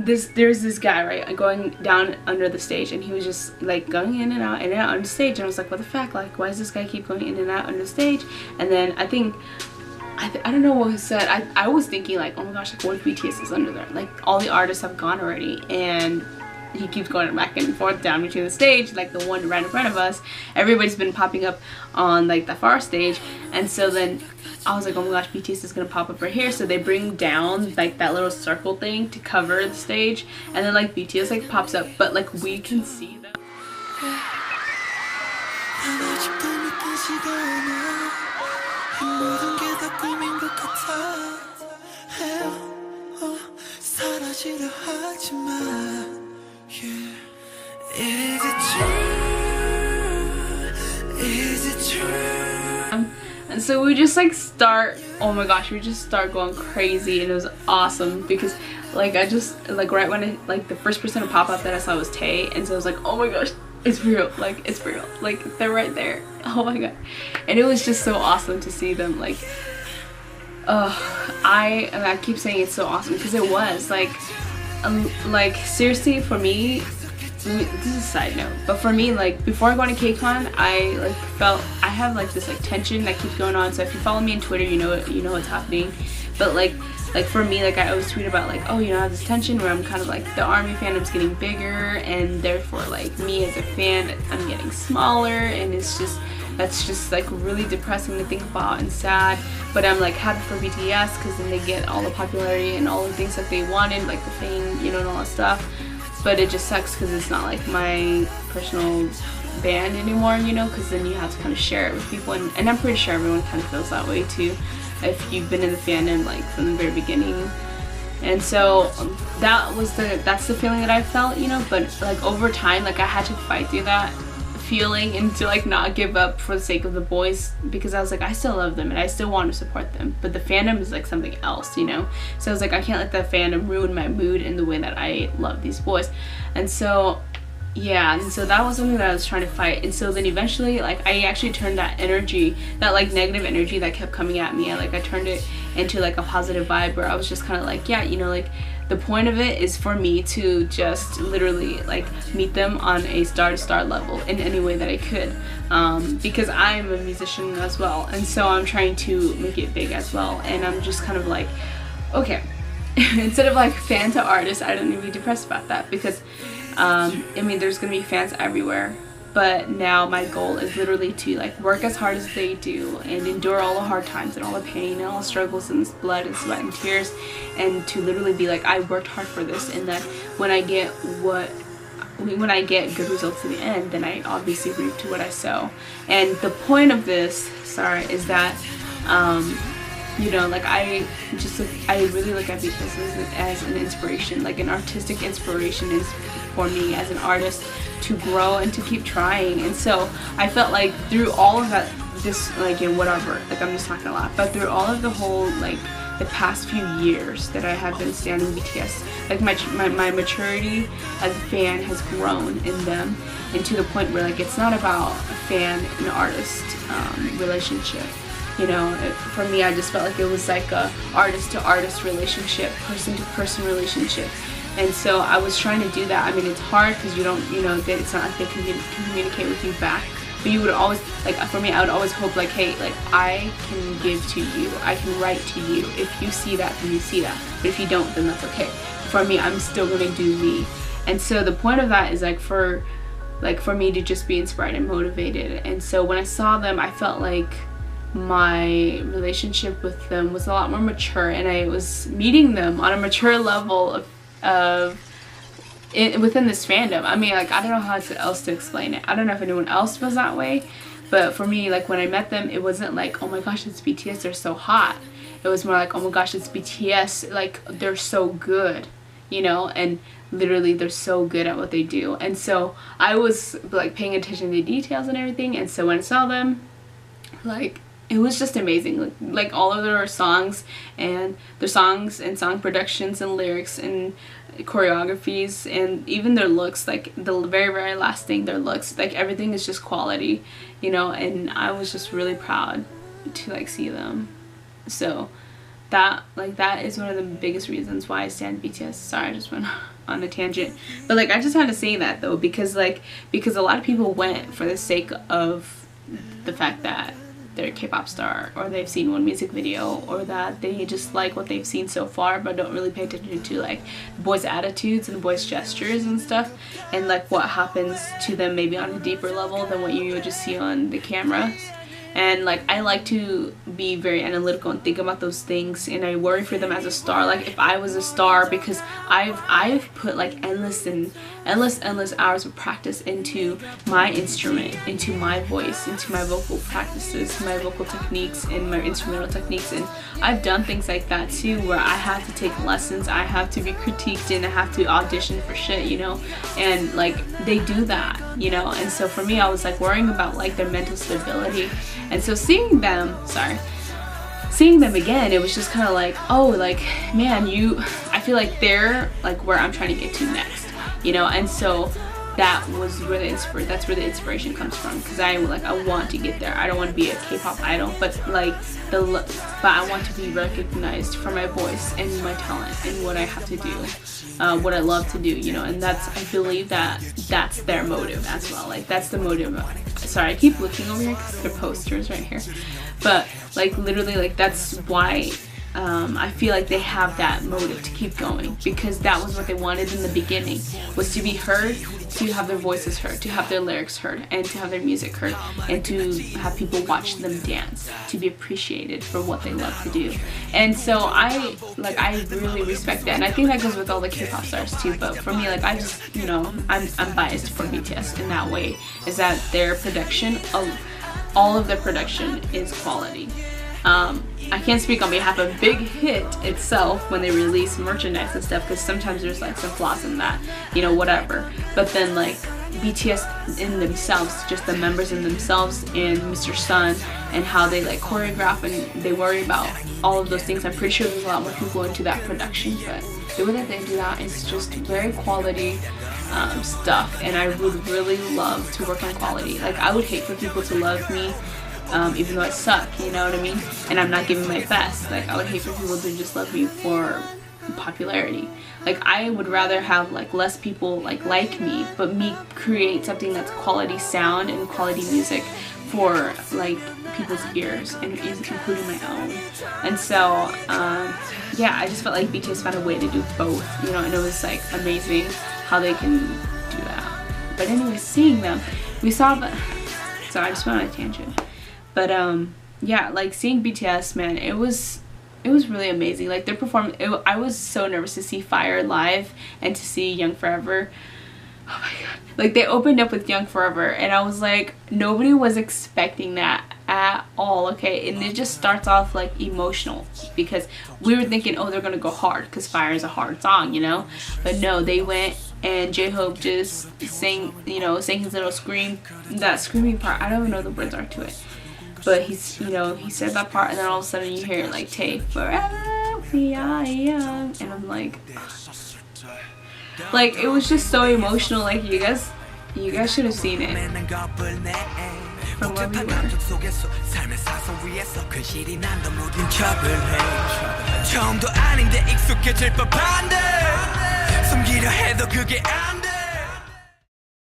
there's this guy, right, going down under the stage, and he was just like going in and out on the stage, and I was like, what the fuck, like why does this guy keep going in and out on the stage? And then I think I don't know what he said. I was thinking like, oh my gosh, like what if BTS is under there? Like all the artists have gone already, and he keeps going back and forth down between the stage, like the one right in front of us. Everybody's been popping up on like the far stage, and so then I was like, oh my gosh, BTS is gonna pop up right here. So they bring down like that little circle thing to cover the stage, and then like BTS like pops up, but like we can see them. And so we just like start, oh my gosh, we just start going crazy, and it was awesome because like I just like right when like the first person to pop up that I saw was Tay, and so I was like, oh my gosh, it's real, like it's real, like they're right there, oh my god. And it was just so awesome to see them. Like I keep saying it's so awesome because it was like seriously for me. This is a side note, but for me, like before going to KCON, I like felt I have like this like tension that keeps going on. So if you follow me on Twitter, you know what's happening. But like for me, like I always tweet about like, oh, you know, I have this tension where I'm kind of like the ARMY fandom's getting bigger, and therefore like me as a fan, I'm getting smaller, and that's just like really depressing to think about and sad. But I'm like happy for BTS because then they get all the popularity and all the things that they wanted, like the fame, you know, and all that stuff. But it just sucks because it's not like my personal band anymore, you know, because then you have to kind of share it with people, and I'm pretty sure everyone kind of feels that way too if you've been in the fandom like from the very beginning. And so that's the feeling that I felt, you know. But like over time, like I had to fight through that feeling and to like not give up for the sake of the boys, because I was like, I still love them and I still want to support them, but the fandom is like something else, you know. So I was like, I can't let the fandom ruin my mood in the way that I love these boys. And so yeah, and so that was something that I was trying to fight. And so then eventually, like I actually turned that energy, that like negative energy that kept coming at me, I turned it into like a positive vibe where I was just kind of like, yeah, you know, like the point of it is for me to just literally like meet them on a star-to-star level in any way that I could, because I'm a musician as well, and so I'm trying to make it big as well. And I'm just kind of like, okay, instead of like fan to artist, I don't need to be depressed about that, because I mean there's gonna be fans everywhere. But now my goal is literally to like work as hard as they do and endure all the hard times and all the pain and all the struggles and blood and sweat and tears, and to literally be like, I worked hard for this, and that when I get good results in the end, then I obviously reap to what I sow. And the point of this, sorry, is that you know, like I really look at BTS as an inspiration, like an artistic inspiration is for me as an artist to grow and to keep trying. And so I felt like through all of that, this like in whatever, like I'm just not gonna laugh, but through all of the whole like the past few years that I have been standing BTS, like my maturity as a fan has grown in them, and to the point where like it's not about a fan and artist relationship. You know, for me, I just felt like it was like a artist-to-artist relationship, person-to-person relationship. And so I was trying to do that. I mean, it's hard because you don't, you know, it's not like they can communicate with you back. But you would always, like for me, I would always hope like, hey, like I can give to you, I can write to you. If you see that, then you see that. But if you don't, then that's okay. For me, I'm still gonna do me. And so the point of that is like for me to just be inspired and motivated. And so when I saw them, I felt like my relationship with them was a lot more mature, and I was meeting them on a mature level within this fandom. I mean, like I don't know how else to explain it. I don't know if anyone else was that way, but for me, like when I met them, it wasn't like, oh my gosh, it's BTS, they're so hot. It was more like, oh my gosh, it's BTS, like they're so good, you know, and literally they're so good at what they do. And so I was like paying attention to the details and everything. And so when I saw them, like it was just amazing, like all of their songs and song productions and lyrics and choreographies, and even their looks, like the very last thing, their looks, like everything is just quality, you know. And I was just really proud to like see them. So that is one of the biggest reasons why I stand BTS. Sorry, I just went on a tangent, but like I just had to say that though, because a lot of people went for the sake of the fact that they're a K-pop star, or they've seen one music video, or that they just like what they've seen so far but don't really pay attention to like the boys' attitudes and the boys' gestures and stuff, and like what happens to them maybe on a deeper level than what you would just see on the cameras. And like I like to be very analytical and think about those things, and I worry for them as a star. Like if I was a star, because I've put like endless hours of practice into my instrument, into my voice, into my vocal practices, my vocal techniques, and my instrumental techniques, and I've done things like that too, where I have to take lessons, I have to be critiqued, and I have to audition for shit, you know, and like they do that, you know. And so for me, I was like worrying about like their mental stability. And so seeing them again, it was just kind of like, oh, like, man, I feel like they're like where I'm trying to get to next, you know. And so that's where the inspiration comes from, because I want to get there. I don't want to be a K-pop idol, but I want to be recognized for my voice and my talent and what I have to do, what I love to do, you know. And I believe that's their motive as well. Like that's the motive. Sorry, I keep looking over here because there are posters right here, but like literally, like that's why I feel like they have that motive to keep going, because that was what they wanted in the beginning, was to be heard, to have their voices heard, to have their lyrics heard, and to have their music heard, and to have people watch them dance, to be appreciated for what they love to do. And so I really respect that, and I think that goes with all the K-pop stars too. But for me, like I just, you know, I'm biased for BTS in that way, is that their production, all of their production is quality. I can't speak on behalf of Big Hit itself when they release merchandise and stuff, because sometimes there's like some flaws in that, you know, whatever. But then like BTS in themselves, just the members in themselves, and Mr. Sun, and how they like choreograph and they worry about all of those things. I'm pretty sure there's a lot more people into that production, but the way that they do that is just very quality stuff, and I would really love to work on quality. Like I would hate for people to love me even though I suck, you know what I mean, and I'm not giving my best. Like I would hate for people to just love me for popularity. Like I would rather have like less people like me, but me create something that's quality sound and quality music for like people's ears, and including my own. And so yeah, I just felt like BTS found a way to do both, you know, and it was like amazing how they can do that. But anyway, seeing them, we saw the, so I just went on a tangent. But yeah, like seeing BTS, man, it was really amazing. Like their performance, I was so nervous to see Fire live and to see Young Forever. Oh my god, like they opened up with Young Forever, and I was like, nobody was expecting that at all, okay? And it just starts off like emotional, because we were thinking, oh, they're gonna go hard because Fire is a hard song, you know. But no, they went, and J-Hope just sang, you know, sang his little scream, that screaming part. I don't even know the words are to it, but he's, you know, he said that part, and then all of a sudden you hear like, take forever we are young, and I'm like it was just so emotional. Like you guys should have seen it from where we were. 처음도 아닌데 익숙해질 법한데 숨기려 해도 그게 안 돼.